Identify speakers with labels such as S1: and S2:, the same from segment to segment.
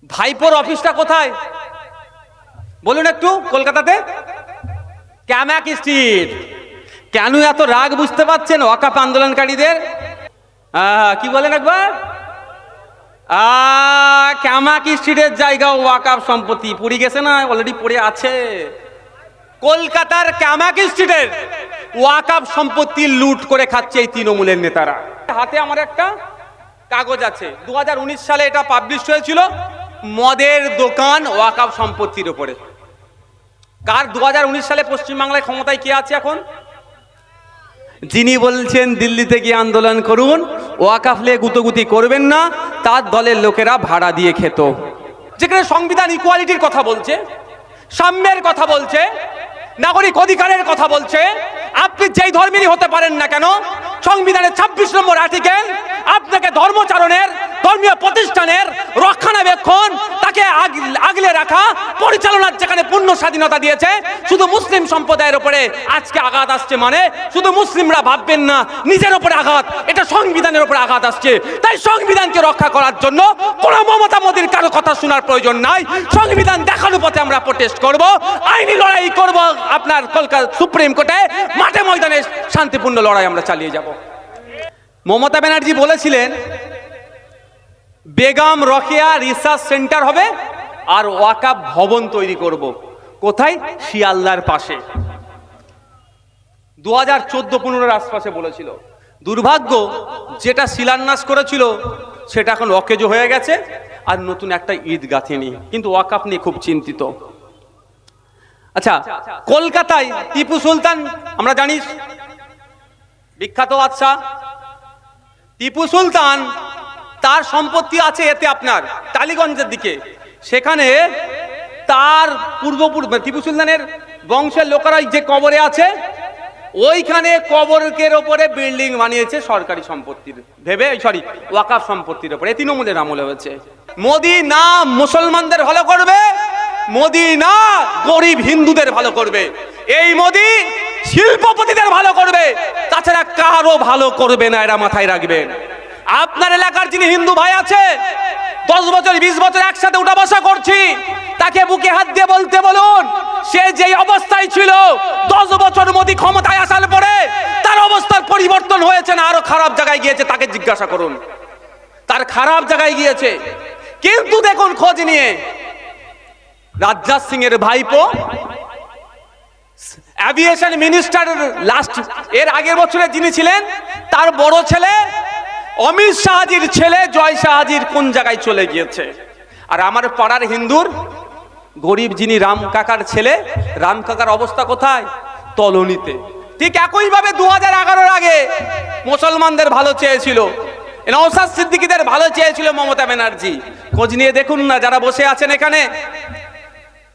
S1: ভাইপোর অফিসটা কোথায় বলুন একটু? কলকাতাতে ক্যামাক স্ট্রিট। কেন এত রাগ বুঝতে পারছেন ওয়াকাফ আন্দোলনকারীদের? কি বলেন একবার? ক্যামাক স্ট্রিটের জায়গা ওয়াকাফ সম্পত্তি পড়ে গেছে না, অলরেডি পড়ে আছে। কলকাতার ক্যামাক স্ট্রিটের ওয়াকাফ সম্পত্তি লুট করে খাচ্ছে এই তৃণমূলের নেতারা। হাতে আমার একটা কাগজ আছে, 2019 সালে এটা পাবলিশ হয়েছিল, মদের দোকান ওয়াকাফ সম্পত্তির উপরে। কার 2019 সালে পশ্চিমবাংলায় ক্ষমতায় কে আছে এখন? যিনি বলছেন দিল্লিতে গিয়ে আন্দোলন করুন, ওয়াকাফ নিয়ে গুতোগুতি করবেন না, তার দলের লোকেরা ভাড়া দিয়ে খেত। যেখানে সংবিধান ইকুয়ালিটির কথা বলছে, সাম্যের কথা বলছে, নাগরিক অধিকারের কথা বলছে, আপনি যেই ধর্মেরই হতে পারেন না কেন, সংবিধানের 26 নম্বর আর্টিকেল আপনাকে ধর্মচারণের, ধর্মীয় প্রতিষ্ঠানের রক্ষণাবেক্ষণ, তাকে আগলে রাখা, পরিচালনার যেখানে পূর্ণ স্বাধীনতা দিয়েছে। শুধু মুসলিম সম্প্রদায়ের উপরে আজকে আঘাত আসছে, মানে শুধু মুসলিমরা ভাববেন না নিজের উপরে আঘাত, এটা সংবিধানের উপরে আঘাত আসছে। তাই সংবিধানকে রক্ষা করার জন্য কোন মমতা মোদীর কারো কথা শোনার প্রয়োজন নাই। সংবিধান দেখানোর পথে আমরা প্রোটেস্ট করব, আইনি লড়াই করব, আপনার কলকাতা সুপ্রিম কোর্টে, মাঠে ময়দানে শান্তিপূর্ণ লড়াই আমরা চালিয়ে যাব। মমতা ব্যানার্জি বলেছিলেন বেগম রোকেয়া রিসার্চ সেন্টার হবে আর ওয়াকাফ ভবন তৈরি করব। কোথায়? শিয়ালদার পাশে। 2014-15 আশপাশে বলেছিল। দুর্ভাগ্য, যেটা শিলান্যাস করেছিল সেটা এখন অকেজো হয়ে গেছে, আর নতুন একটা ঈদ গাঁথেনি। কিন্তু ওয়াকাফ নিয়ে খুব চিন্তিত। আচ্ছা, কলকাতায় টিপু সুলতান আমরা জানি বিখ্যাত বাদশাহ। টিপু সুলতান তার সম্পত্তি আছে এতে আপনার টালিগঞ্জের দিকে। সেখানে তার টিপু সুলতানের বংশের লোকেরা যে কবরে আছে, ওইখানে কবরের ওপরে বিল্ডিং বানিয়েছে সরকারি সম্পত্তির ভেবে, ওয়াকাফ সম্পত্তির ওপরে। তৃণমূলের আমলে হয়েছে। মোদি না মুসলমানদের ভালো করবে, মোদি না গরিব হিন্দুদের ভালো করবে, এই মোদি শিল্পপতিদের ভালো করবে, তাছাড়া কারো ভালো করবে না, এরা মাথায় রাখবেন। আপনার এলাকার যিনি হিন্দু ভাই আছে, 10 বছর 20 বছর একসাথে উঠা বসা করছি, তাকে বুকে হাত দিয়ে বলতে বলুন, সে যে অবস্থায় ছিল 10 বছর মোদি ক্ষমতায় আসার পরে তার অবস্থার পরিবর্তন হয়েছে না আরো খারাপ জায়গায় গিয়েছে? তাকে জিজ্ঞাসা করুন, তার খারাপ জায়গায় গিয়েছে। কিন্তু দেখুন খোঁজ নিয়ে, রাজনাথ সিং এর ভাইপো এভিয়েশন মিনিস্টার লাস্ট এর আগের বছরে যিনি ছিলেন, তার বড় ছেলে অমিত শাহজির ছেলে জয় শাহজির কোন জায়গায় চলে গিয়েছে। আর আমার পাড়ার হিন্দুর গরিব যিনি রাম কাকার ছেলে, রাম কাকার অবস্থা কোথায়? তলনিতে। ঠিক একইভাবে 2011-এর আগে মুসলমানদের ভালো চেয়েছিল, নওশাদ সিদ্দিকীদের ভালো চেয়েছিল মমতা ব্যানার্জি। খোঁজ নিয়ে দেখুন না যারা বসে আছেন এখানে,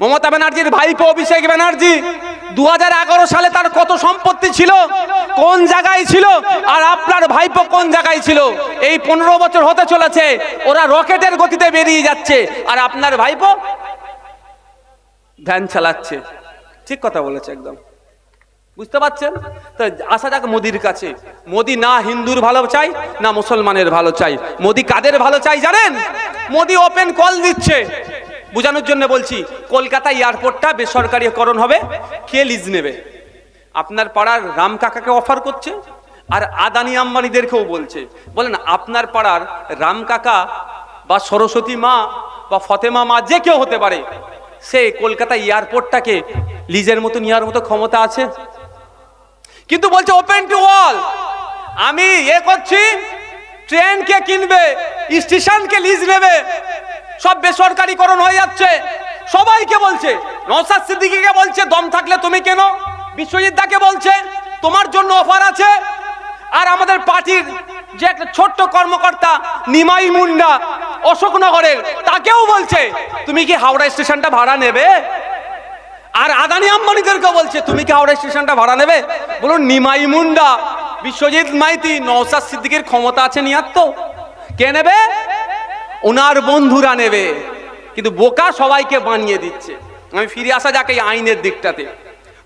S1: মমতা ব্যানার্জির ভাইপো অভিষেক ব্যানার্জি 2011 সালে তার কত সম্পত্তি ছিল, কোন জায়গায় ছিল, আর আপনার ভাইপো কোন জায়গায় ছিল? এই 15 বছর হতে চলেছে, ওরা রকেটের গতিতে বেরিয়ে যাচ্ছে, আর আপনার ভাইপো ভ্যান চালাচ্ছে। ঠিক কথা বলেছে একদম, বুঝতে পারছেন? তো আসা যাক মোদির কাছে। মোদি না হিন্দুর ভালো চাই না মুসলমানের ভালো চাই, মোদি কাদের ভালো চাই জানেন? মোদি ওপেন কল দিচ্ছে। বোঝানোর জন্য বলছি, কলকাতা এয়ারপোর্টটা বেসরকারিকরণ হবে, কে লিজ নেবে? আপনার পাড়ার রাম কাকাকে অফার করছে, আর আদানি আম্বানিদেরকেও বলছে। বলেন আপনার পাড়ার রাম কাকা বা সরস্বতী মা বা ফতেমা মা যে কেউ হতে পারে, সে কলকাতা এয়ারপোর্টটাকে লিজের মতো নেওয়ার মতো ক্ষমতা আছে? কিন্তু বলছে ওপেন টু অল। আমি করছি, ট্রেনকে কিনবে, স্টেশনকে লিজ নেবে, সব বেসরকারিকরণ হয়ে যাচ্ছে। সবাইকে বলছে, নওশাদ সিদ্দিকীকে বলছে দম থাকলে তুমি কেন, বিশ্বজিৎ দাকে বলছে তোমার জন্য অফার আছে, আর আমাদের পার্টির যে একটা ছোট্ট কর্মকর্তা নিমাই মুন্ডা অশোকনগরের, তাকেও বলছে তুমি কি হাওড়া স্টেশনটা ভাড়া নেবে? আর আদানি আম্বানিদেরকে বলছে তুমি কি হাওড়া স্টেশনটা ভাড়া নেবে? বলুন, নিমাই মুন্ডা, বিশ্বজিৎ মাইতি, নওশাদ সিদ্দিকীর ক্ষমতা আছে নিয়ার? তো কে নেবে? ওনার বন্ধুরা নেবে। কিন্তু বোকা সবাইকে বানিয়ে দিচ্ছে। আমি ফিরে আসা যাক এই আইনের দিকটাতে।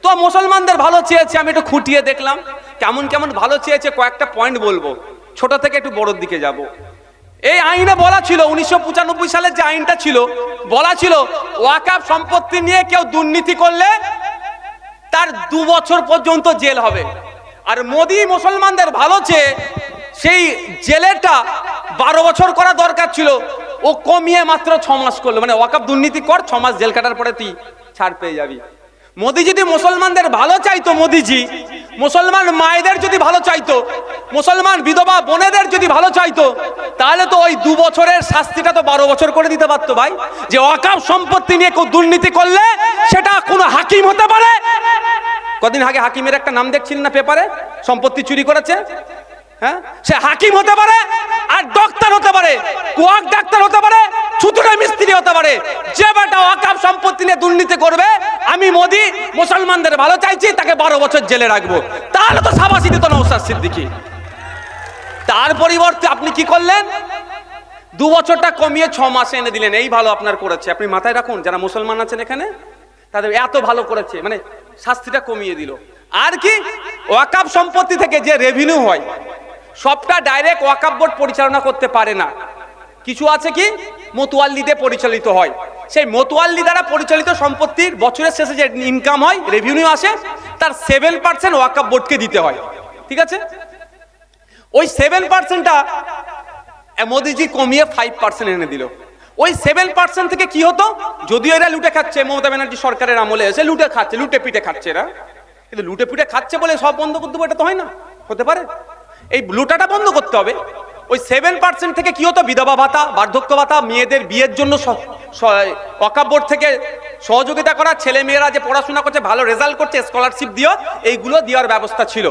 S1: তো মুসলমানদের ভালো চেয়েছে, আমি একটু খুঁটিয়ে দেখলাম কেমন কেমন ভালো চেয়েছে। কয়েকটা পয়েন্ট বলবো, ছোট থেকে একটু বড়র দিকে যাব। এই আইনে বলা ছিল 1995 সালের যে আইনটা ছিল, বলা ছিল ওয়াকফ সম্পত্তি নিয়ে কেউ দুর্নীতি করলে তার 2 বছর পর্যন্ত জেল হবে। আর মোদি মুসলমানদের ভালো চেয়ে সেই জেলেটা 12 বছর করা দরকার ছিল, ও কমিয়ে মাত্র 6 মাস করলো। মানে ওয়াকফ দুর্নীতি কর, 6 মাস জেল কাটার পরে তুই ছাড় পেয়ে যাবি। মোদি যদি মুসলমানদের ভালো চাইতো, মোদিজি মুসলমান মায়েদের যদি ভালো চাইতো, মুসলমান বিধবা বোনেদের যদি ভালো চাইতো, তাহলে তো ওই 2 বছরের শাস্তিটা তো 12 বছর করে দিতে পারতো ভাই। যে ওয়াকফ সম্পত্তি নিয়ে কেউ দুর্নীতি করলে সেটা কোনো হাকিম হতে পারে। কদিন আগে হাকিমের একটা নাম দেখছিলেন না পেপারে, সম্পত্তি চুরি করেছে। হ্যাঁ, সে হাকিম হতে পারে, আর ডক্টর হতে পারে, কোয়াক ডাক্তার হতে পারে, ছুতুড়ে মিস্ত্রি হতে পারে। যে বেটা ওয়াকফ সম্পত্তি নিয়ে দুর্নীতি করবে, আমি মোদি মুসলমানদের ভালো চাইছি, তাকে 12 বছর জেলে রাখবো। তাহলে তো শাবাশি দিত নওশাদ সিদ্দিকী। তার পরিবর্তে আপনি কি করলেন? 2 বছরটা কমিয়ে 6 মাসে এনে দিলেন। এই ভালো আপনার করেছে। আপনি মাথায় রাখুন, যারা মুসলমান আছেন এখানে, তাদের এত ভালো করেছে, মানে শাস্তিটা কমিয়ে দিল। আর কি, ওয়াকফ সম্পত্তি থেকে যে রেভিনিউ হয় সবটা ডাইরেক্ট ওয়াকফ বোর্ড পরিচালনা করতে পারে না। কিছু আছে কি মোতওয়াল্লিতে পরিচালিত হয়। সেই মোতওয়াল্লি দ্বারা পরিচালিত সম্পত্তির বছরের শেষে যে ইনকাম হয়, রেভিনিউ আসে, তার 7% ওয়াকফ বোর্ডকে দিতে হয়। ঠিক আছে, ওই 7%টা মোদিজি কমিয়ে 5% এনে দিল। ওই 7% থেকে কি হতো, যদিও এরা লুটে খাচ্ছে, মমতা ব্যানার্জি সরকারের আমলে এসে লুটে খাচ্ছে, লুটে পিটে খাচ্ছে এরা, কিন্তু লুটে পিটে খাচ্ছে বলে সব বন্ধ করতে হবে এটা তো হয় না, হতে পারে। এই লুটাটা বন্ধ করতে হবে। ওই 7% থেকে কি হতো, বিধবা ভাতা, বার্ধক্য ভাতা, মেয়েদের বিয়ের জন্য ওয়াকফ বোর্ড থেকে সহযোগিতা করা, ছেলে মেয়েরা যে পড়াশোনা করছে, ভালো রেজাল্ট করছে, স্কলারশিপ দিও, এইগুলো দেওয়ার ব্যবস্থা ছিল।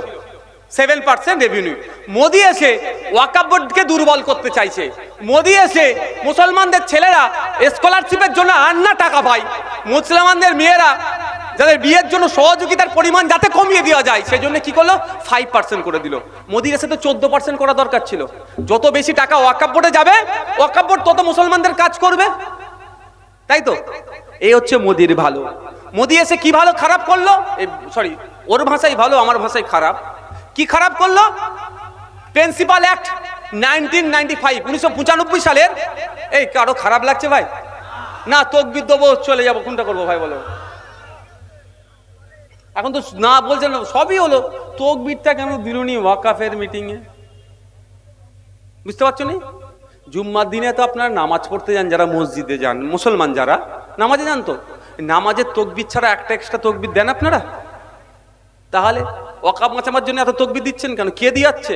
S1: 7% রেভিনিউ। মোদি এসে ওয়াকফ বোর্ডকে দুর্বল করতে চাইছে। মোদি এসে মুসলমানদের ছেলেরা স্কলারশিপের জন্য আর না টাকা পায়, মুসলমানদের মেয়েরা যাদের বিয়ের জন্য সহযোগিতার পরিমাণ যাতে কমিয়ে দেওয়া যায়, সেই জন্য কি করলো, 5% করে দিল। মোদির এসে তো 14% করা দরকার ছিল। যত বেশি টাকা ওয়াকফ বোর্ডে যাবে, ওয়াকফ বোর্ড তত মুসলমানদের কাজ করবে, তাই তো? এই হচ্ছে মোদির ভালো। মোদি এসে কি ভালো খারাপ করলো, সরি ওর ভাষায় ভালো, আমার ভাষায় খারাপ। কি খারাপ করলো? প্রিন্সিপাল অ্যাক্ট 1995 সালের। এই কারো খারাপ লাগছে ভাই? না, তকবীর দেবো, চলে যাবো, কোনটা করবো ভাই বলো? এখন তো না বলছেন, সবই হলো, তকবীরটা কেন দিলুনি ওয়াকফের মিটিংয়ে? বুঝতে পারছো নি? জুম্মার দিনে তো আপনারা নামাজ পড়তে যান, যারা মসজিদে যান, মুসলমান যারা নামাজে যান, তো নামাজের তকবীর ছাড়া একটা এক্সট্রা তকবীর দেন আপনারা? তাহলে ওয়াকফ মাচামার জন্য এত তকবীর দিচ্ছেন কেন? কে দিয়াচ্ছে?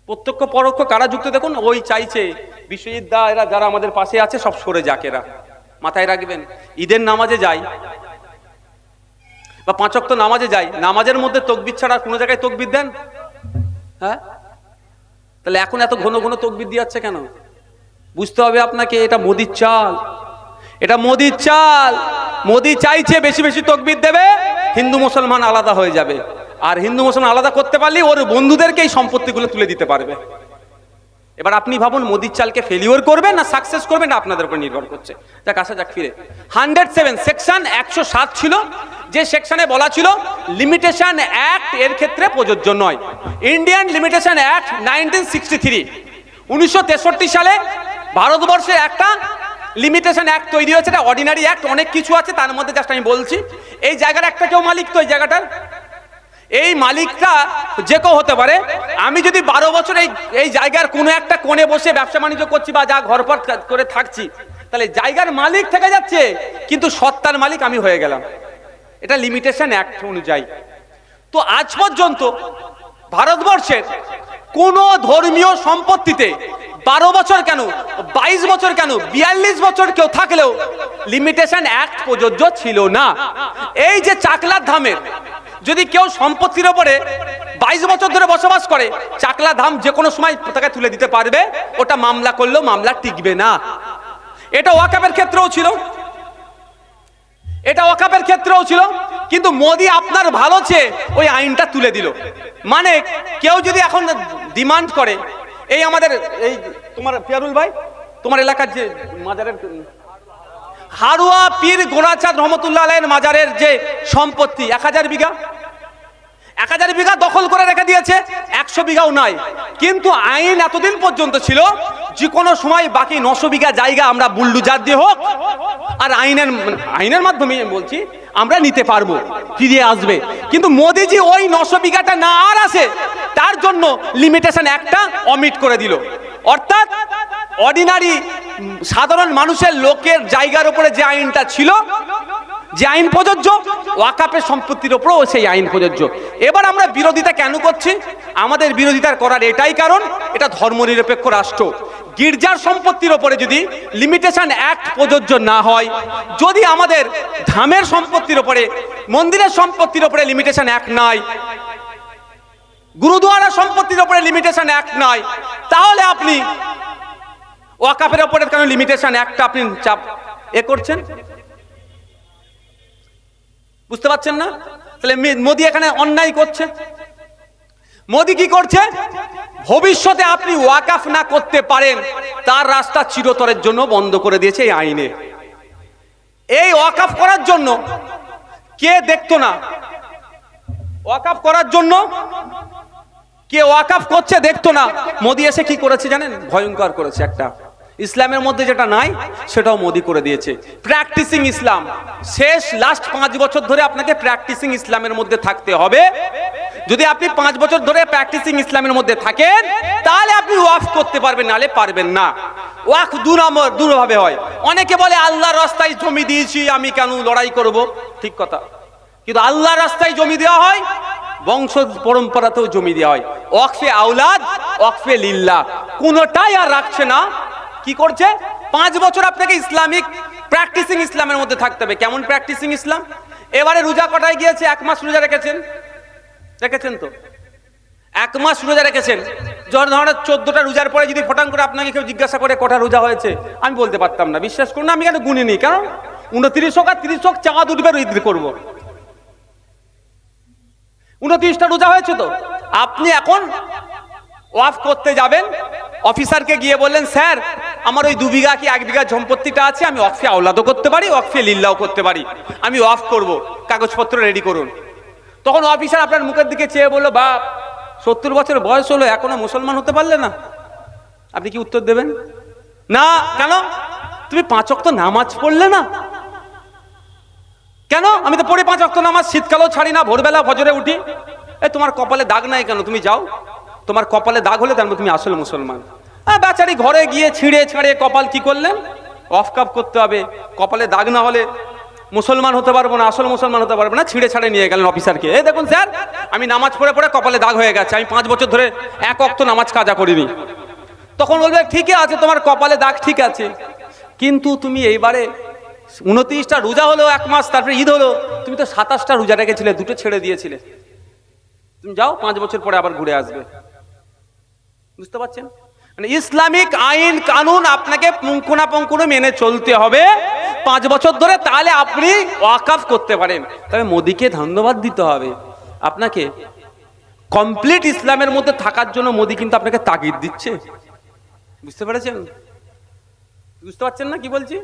S1: প্রত্যক্ষ পরোক্ষ কারা যুক্ত দেখুন। ওই চাইছে বিশ্বজিৎ দা, এরা যারা আমাদের পাশে আছে সব সরে যাক। এরা মাথায় রাখবেন, ঈদের নামাজে যাই বা 5 ওয়াক্ত নামাজে যাই, নামাজের মধ্যে তকবীর ছাড়া কোনো জায়গায় তকবীর দেন? হ্যাঁ, তাহলে এখন এত ঘন ঘন তকবীর দিয়াচ্ছে কেন? বুঝতে হবে আপনাকে, এটা মোদির চাল, এটা মোদির চাল। মোদি চাইছে বেশি বেশি তকবীর দেবে, হিন্দু মুসলমান আলাদা হয়ে যাবে। আর হিন্দু মুসলমান আলাদা করতে পারলে ওর বন্ধুদেরকে এই সম্পত্তিগুলো তুলে দিতে পারবে। এবার আপনি ভাবুন, মোদির চালকে ফেলিওর করবেন না সাকসেস করবেন, না আপনাদের উপর নির্ভর করছে। যাক, আসা যাক ফিরে। 107 সেকশন 107 ছিল, যে সেকশনে বলা ছিল লিমিটেশন অ্যাক্ট এর ক্ষেত্রে প্রযোজ্য নয়। ইন্ডিয়ান লিমিটেশন অ্যাক্ট 1963, 1963 সালে ভারতবর্ষে একটা লিমিটেশন অ্যাক্ট তৈরি হয়েছে। এটা অর্ডিনারি অ্যাক্ট, অনেক কিছু আছে, তার মধ্যে জাস্ট আমি বলছি। এই জায়গার একটা কেউ মালিক, তো এই জায়গাটার এই মালিকটা যে কেউ হতে পারে। আমি যদি 12 বছর এই জায়গার কোনো একটা কোণে বসে ব্যবসা বাণিজ্য করছি বা যা ঘরপর করে থাকছি, তাহলে জায়গার মালিক থেকে যাচ্ছে, কিন্তু সত্তার মালিক আমি হয়ে গেলাম। এটা লিমিটেশন অ্যাক্ট অনুযায়ী। তো আজ পর্যন্ত ভারতবর্ষের কোন ধর্মীয় সম্পত্তিতে 12 বছর কেন, 22 বছর কেন, 42 বছর কেউ থাকলেও লিমিটেশন অ্যাক্ট প্রযোজ্য ছিল না। এই যে চাকলার ধামের যদি কেউ সম্পত্তির ওপরে 22 বছর ধরে বসবাস করে, চাকলা ধাম যে কোনো সময় তাকে তুলে দিতে পারবে, ওটা মামলা করলেও মামলা টিকবে না। এটা ওয়াকফের ক্ষেত্রেও ছিল, এটা ওয়াকফের ক্ষেত্রেও ছিল, কিন্তু মোদি আপনার ভালো চেয়ে ওই আইনটা তুলে দিল। মানে কেউ যদি এখন ডিমান্ড করে, এই আমাদের এই তোমার পিয়ারুল ভাই, তোমার এলাকার যে মাজারের হারুয়া পীর গোরাচাঁদ রহমতুল্লাহ আলাইহির মাজারের যে সম্পত্তি 1000 বিঘা, 1000 বিঘা দখল করে রেখে দিয়েছে, 100 বিঘাও নাই। কিন্তু আইন এতদিন পর্যন্ত ছিল যে কোনো সময় বাকি 900 বিঘা জায়গা আমরা বুলডোজার দিয়ে হোক আর আইনের মাধ্যমে বলছি আমরা নিতে পারবো, ফিরিয়ে আসবে। কিন্তু মোদিজি ওই 900 বিঘাটা না আর আসে, তার জন্য লিমিটেশন একটা অমিট করে দিল। অর্থাৎ অর্ডিনারি সাধারণ মানুষের লোকের জায়গার উপরে যে আইনটা ছিল, যে আইন প্রযোজ্য, ওয়াকাফের সম্পত্তির উপরও সেই আইন প্রযোজ্য। এবার আমরা বিরোধিতা কেন করছি? আমাদের বিরোধিতা করার এটাই কারণ, এটা ধর্মনিরপেক্ষ রাষ্ট্র। গির্জার সম্পত্তির উপরে যদি লিমিটেশন অ্যাক্ট প্রযোজ্য না হয়, যদি আমাদের ধামের সম্পত্তির উপরে, মন্দিরের সম্পত্তির উপরে লিমিটেশন অ্যাক্ট নাই, গুরুদুয়ারা সম্পত্তির উপরে লিমিটেশন অ্যাক্ট নাই, তাহলে আপনি ওয়াকাফের উপরে কেন লিমিটেশন অ্যাক্টটা আপনি চাপ করছেন? বুঝতে পারছেন না? তাহলে মোদি এখানে অন্যায় করছে। মোদি কি করছে? ভবিষ্যতে আপনি ওয়াকাফ না করতে পারেন তার রাস্তা চিরতরের জন্য বন্ধ করে দিয়েছে এই আইনে। এই ওয়াকাফ করার জন্য কে দেখতো না? ওয়াকাফ করার জন্য কে ওয়াকাফ করছে দেখতো না। মোদি এসে কি করেছে জানেন? ভয়ঙ্কর করেছে একটা। ইসলামের মধ্যে যেটা নাই সেটাও মোদি করে দিয়েছে। প্র্যাকটিসিং ইসলাম। শেষ লাস্ট 5 বছর ধরে আপনাকে প্র্যাকটিসিং ইসলামের মধ্যে থাকতে হবে। যদি আপনি 5 বছর ধরে প্র্যাকটিসিং ইসলামের মধ্যে থাকেন তাহলে আপনি ওয়াকফ করতে পারবেন, নালে পারবেন না। ওয়াকফ দুভাবে হয়। অনেকে বলে আল্লাহর রাস্তায় জমি দিয়েছি, আমি কেন লড়াই করব? ঠিক কথা, কিন্তু আল্লাহর রাস্তায় জমি দেওয়া হয়, বংশ পরম্পরাতেও জমি দেওয়া হয়। ওয়াকফে আওলাদ, ওয়াকফে লিল্লাহ, কোনোটাই আর রাখছে না। কি করছে? 5 বছর আপনাকে ইসলামিক প্র্যাকটিসিং ইসলামের মধ্যে থাকতে হবে। কেমন প্র্যাকটিসিং ইসলাম? এবারে রোজা কটায় গিয়েছে? 1 মাস রোজা রেখেছেন তো 1 মাস রোজা রেখেছেন। ধরেন 14টা রোজার পরে যদি ফটাং করে আপনাকে কেউ জিজ্ঞাসা করে কটা রোজা হয়েছে, আমি বলতে পারতাম না। বিশ্বাস করুন, আমি কেন গুনি নি, কারণ 29 হোক আর 30 হোক, চাঁদ উঠবে ঈদ করবো। 29টা রোজা হয়েছে তো। আপনি এখন ওয়াকফ করতে যাবেন, অফিসারকে গিয়ে বললেন স্যার আমার ওই 2 বিঘা কি 1 বিঘা সম্পত্তিটা আছে, আমি ওয়াকফে আওলাদও করতে পারি, ওয়াকফে লিল্লাহও করতে পারি, আমি ওয়াকফ করব, কাগজপত্র রেডি করুন। তখন অফিসার আপনার মুখের দিকে চেয়ে বললো, বাপ 70 বছর বয়স হলো এখনো মুসলমান হতে পারলে না? আপনি কি উত্তর দেবেন? না। কেন? তুমি 5 ওয়াক্ত নামাজ পড়লে না। কেন? আমি তো পড়ি 5 ওয়াক্ত নামাজ, শীতকালেও ছাড়ি না, ভোরবেলা ফজরে উঠি। তোমার কপালে দাগ নাই কেন? তুমি যাও, তোমার কপালে দাগ হলে তার মানে তুমি আসল মুসলমান। বেচারি ঘরে গিয়ে ছিঁড়ে ছাড়ে কপাল কি করলেন? ওয়াকফ করতে হবে। কপালে দাগ না হলে মুসলমান হতে পারবো না, আসল মুসলমান হতে পারবো না। ছিঁড়ে ছাড়ে নিয়ে গেলেন অফিসারকে। দেখুন স্যার, আমি নামাজ পড়ে পড়ে কপালে দাগ হয়ে গেছে, আমি 5 বছর ধরে 1 ওয়াক্ত নামাজ কাজা করিনি। তখন বলবে ঠিক আছে, তোমার কপালে দাগ ঠিক আছে, কিন্তু তুমি এইবারে 29টা রোজা হলো 1 মাস, তারপরে ঈদ হলো, তুমি তো 27টা রোজা রেখেছিলে, 2টো ছেড়ে দিয়েছিলে। তুমি যাও, 5 বছর পরে আবার ঘুরে আসবে। বুঝতে পারছেন? মানে ইসলামিক আইন কানুন আপনাকে পুঙ্খানুপুঙ্খ মেনে চলতে হবে 5 বছর ধরে, তাহলে আপনি ওয়াকফ করতে পারেন। তবে মোদিকে ধন্যবাদ দিতে হবে। আপনাকে কমপ্লিট ইসলামের মধ্যে থাকার জন্য মোদি কিন্তু আপনাকে তাগিদ দিচ্ছে। বুঝতে পেরেছেন? বুঝতে পারছেন না কি বলছি?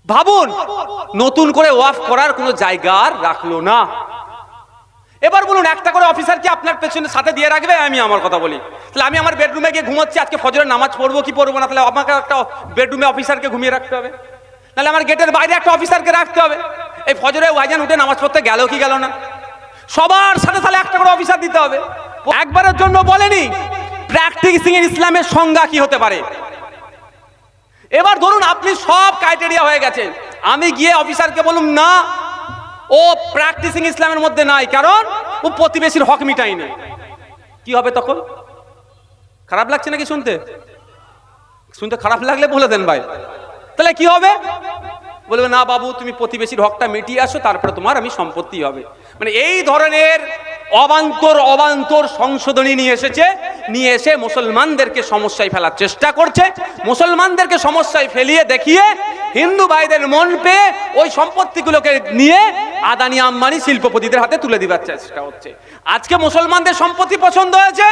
S1: ভাবুন, নতুন করে ওয়াকফ করার কোনো জায়গা আর রাখলো না। এবার বলুন, একটা করে অফিসার কি আপনার পেছনে সাথে দিয়ে রাখবে? আমি আমার কথা বলি, তাহলে আমি আমার বেডরুমে গিয়ে ঘুমাচ্ছি, আজকে ফজরের নামাজ পড়বো কি পড়বো না, তাহলে আমাকে একটা বেডরুমে অফিসারকে ঘুমিয়ে রাখতে হবে, নাহলে আমার গেটের বাইরে একটা অফিসারকে রাখতে হবে। এই ফজরে ভাইজান উঠে নামাজ পড়তে গেল কি গেল না, সবার সাথে তাহলে একটা করে অফিসার দিতে হবে। একবারের জন্য বলেনি প্র্যাকটিসিং ইসলামের সংজ্ঞা কি হতে পারে। এবার ধরুন আপনি সব ক্রাইটেরিয়া হয়ে গেছে, আমি গিয়ে অফিসারকে বলুন না ও প্র্যাকটিসিং ইসলামের মধ্যে নাই, কারণ ও প্রতিবেশীর হক মিটাইনি। কি হবে তখন? খারাপ লাগছে নাকি শুনতে? শুনতে খারাপ লাগলে বলে দেন ভাই। তাহলে কি হবে? বলবে না বাবু, তুমি প্রতিবেশীর হকটা মিটিয়ে আসো, তারপরে তোমার আমি সম্পত্তি হবে। মানে এই ধরনের অবান্তর সংশোধনী নিয়ে এসে মুসলমানদেরকে সমস্যায় ফেলার চেষ্টা করছে। মুসলমানদেরকে সমস্যায় ফেলিয়ে দেখিয়ে হিন্দু ভাইদের মন পেয়ে ওই সম্পত্তিগুলোকে নিয়ে আদানি আম্বানি শিল্পপতিদের হাতে তুলে দিবার চেষ্টা হচ্ছে। আজকে মুসলমানদের সম্পত্তি পছন্দ হয়েছে,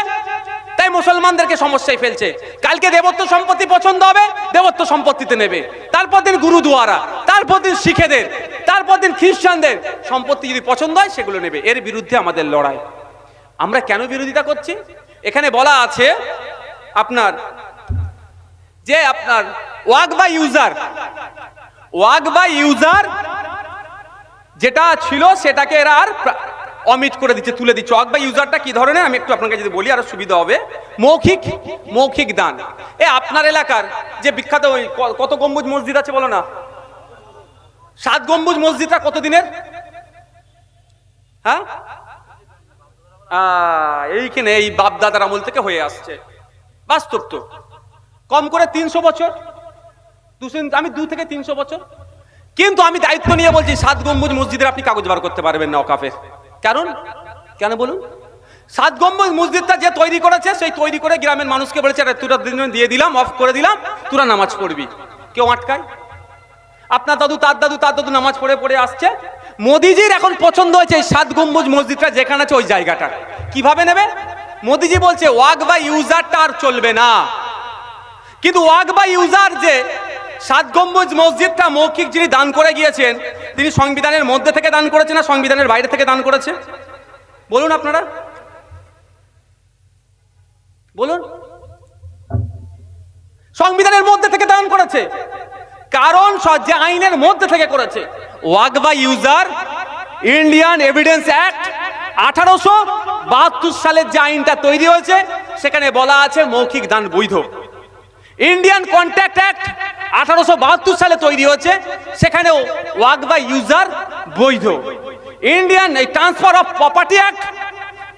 S1: তাই মুসলমানদেরকে সমস্যায় ফেলছে। কালকে দেবত্ব সম্পত্তি পছন্দ হবে, দেবত্ব সম্পত্তিতে নেবে। তারপর দিন গুরুদুয়ারা, তারপর দিন শিখেদের, তারপর দিন খ্রিস্টানদের সম্পত্তি যদি পছন্দ হয় সেগুলো নেবে। এর বিরুদ্ধে আমাদের লড়াই। আমরা কেন বিরোধিতা করছি? এখানে বলা আছে আপনার যে আপনার ওয়াক বাই ইউজার যেটা ছিল সেটাকে এরা আর অমিট করে দিচ্ছে, তুলে দিচ্ছে। ওয়াক বাই ইউজারটা কি ধরনের আমি একটু আপনাকে যদি বলি আরো সুবিধা হবে। মৌখিক দান। আপনার এলাকার যে বিখ্যাত ওই কত গম্বুজ মসজিদ আছে বলো না, 7 গম্বুজ মসজিদটা কত দিনের? হ্যাঁ, এইখানে এই বাপ দাদার আমল থেকে হয়ে আসছে। বাস্তব তো কম করে 300 বছর, আমি 2 থেকে 300 বছর। কিন্তু আমি দায়িত্ব নিয়ে বলছি 7 গম্বুজ মসজিদের আপনি কাগজ বার করতে পারবেন না ওয়াকাফের। কেন বলুন? 7 গম্বুজ মসজিদটা যে তৈরি করেছে সেই তৈরি করে গ্রামের মানুষকে বলেছে তোরা দিয়ে দিলাম, অফ করে দিলাম, তোরা নামাজ পড়বি। কেউ আটকায়? আপনার দাদু তার দাদু নামাজ পড়ে আসছে। মোদিজির এখন পছন্দ হয়েছে এই 7 গম্বুজ মসজিদটা যেখানে আছে ওই জায়গাটা। কিভাবে নেবে? মোদিজি বলছে ওয়াক বাই ইউজারটা আর চলবে না। কিন্তু ওয়াক বাই ইউজার যে 7 গম্বুজ মসজিদটা মৌখিক যিনি দান করে গিয়েছেন, তিনি সংবিধানের মধ্যে থেকে দান করেছে না সংবিধানের বাইরে থেকে দান করেছে? বলুন আপনারা, বলুন। সংবিধানের মধ্যে থেকে দান করেছে, কারণ যে আইনের মধ্যে থেকে করেছে। Walk by user Indian evidence act 1872 সালের যে আইনটা তৈরি হয়েছে সেখানে বলা আছে মৌখিক দান বৈধ। ইন্ডিয়ান কন্ট্রাক্ট অ্যাক্ট 1872 সালে তৈরি হয়েছে, সেখানেও ওয়াক বাই ইউজার বৈধ। Indian transfer of property act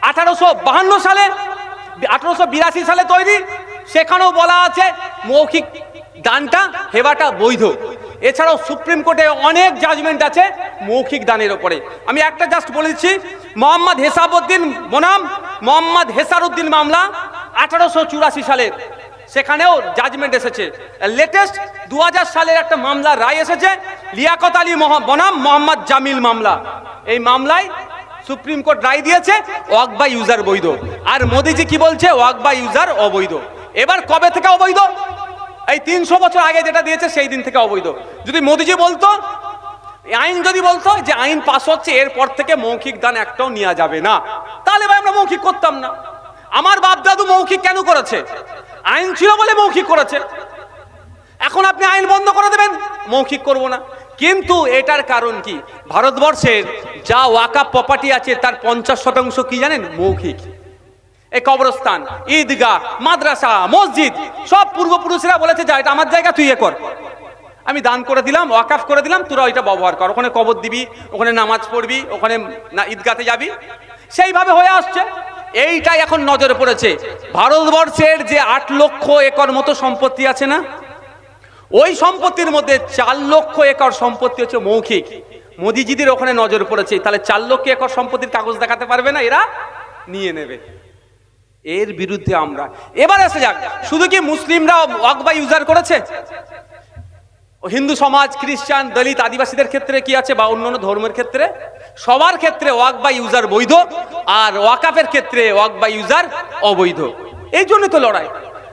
S1: 1882 সালে তৈরি, সেখানেও বলা আছে মৌখিক দানটা হেবাটা বৈধ। এছাড়াও সুপ্রিম কোর্টে অনেক জাজমেন্ট আছে মৌখিক দানের উপরে। আমি একটা জাস্ট বলেছি, মোহাম্মদ হেসাবউদ্দিন বনাম মোহাম্মদ হেসারউদ্দিন মামলা 1884 সালের, সেখানেও জাজমেন্ট এসেছে। লেটেস্ট 2000 সালের একটা মামলা রায় এসেছে, লিয়াকত আলী বনাম মোহাম্মদ জামিল মামলা। এই মামলায় সুপ্রিম কোর্ট রায় দিয়েছে ওয়াক বাই ইউজার বৈধ। আর মোদিজি কি বলছে? ওয়াক বাই ইউজার অবৈধ। এবার কবে থেকে অবৈধ? এই 300 বছর আগে যেটা দিয়েছে সেই দিন থেকে অবৈধ। যদি মোদিজি বলতো, আইন যদি বলতো যে আইন পাস হচ্ছে এরপর থেকে মৌখিক দান একটাও নেওয়া যাবে না, তাহলে ভাই আমরা মৌখিক করতাম না। আমার বাপ দাদু মৌখিক কেন করেছে? আইন ছিল বলে মৌখিক করেছে। এখন আপনি আইন বন্ধ করে দেবেন, মৌখিক করব না। কিন্তু এটার কারণ কি? ভারতবর্ষের যা ওয়াকাফ প্রপার্টি আছে তার 50% কি জানেন? মৌখিক। এই কবরস্থান, ঈদগাহ, মাদ্রাসা, মসজিদ সব পূর্বপুরুষরা বলেছে যা এটা আমার জায়গা, তুই এ কর। আমি দান করে দিলাম, ওয়াকাফ করে দিলাম, তোরা ওইটা ব্যবহার কর। ওখানে কবর দিবি, ওখানে নামাজ পড়বি, ওখানে ঈদগাতে যাবি, সেইভাবে হয়ে আসছে। এইটাই এখন নজরে পড়েছে। ভারতবর্ষের যে 8 লক্ষ একর মতো সম্পত্তি আছে না, ওই সম্পত্তির মধ্যে 4 লক্ষ একর সম্পত্তি হচ্ছে মৌখিক। মোদিজিদের ওখানে নজর পড়েছে, তাহলে 4 লক্ষ একর সম্পত্তির কাগজ দেখাতে পারবে না, এরা নিয়ে নেবে। এর বিরুদ্ধে আমরা। এবার আসা যাক, শুধু কি মুসলিমরা ওয়াক বাই ইউজার করেছে? হিন্দু সমাজ, খ্রিস্টান, দলিত, আদিবাসীদের ক্ষেত্রে কি আছে, বা অন্যান্য ধর্মের ক্ষেত্রে? সবার ক্ষেত্রে ওয়াক বাই ইউজার বৈধ, আর ওয়াকাফের ক্ষেত্রে ওয়াক বাই ইউজার অবৈধ। এই জন্য তো লড়াই।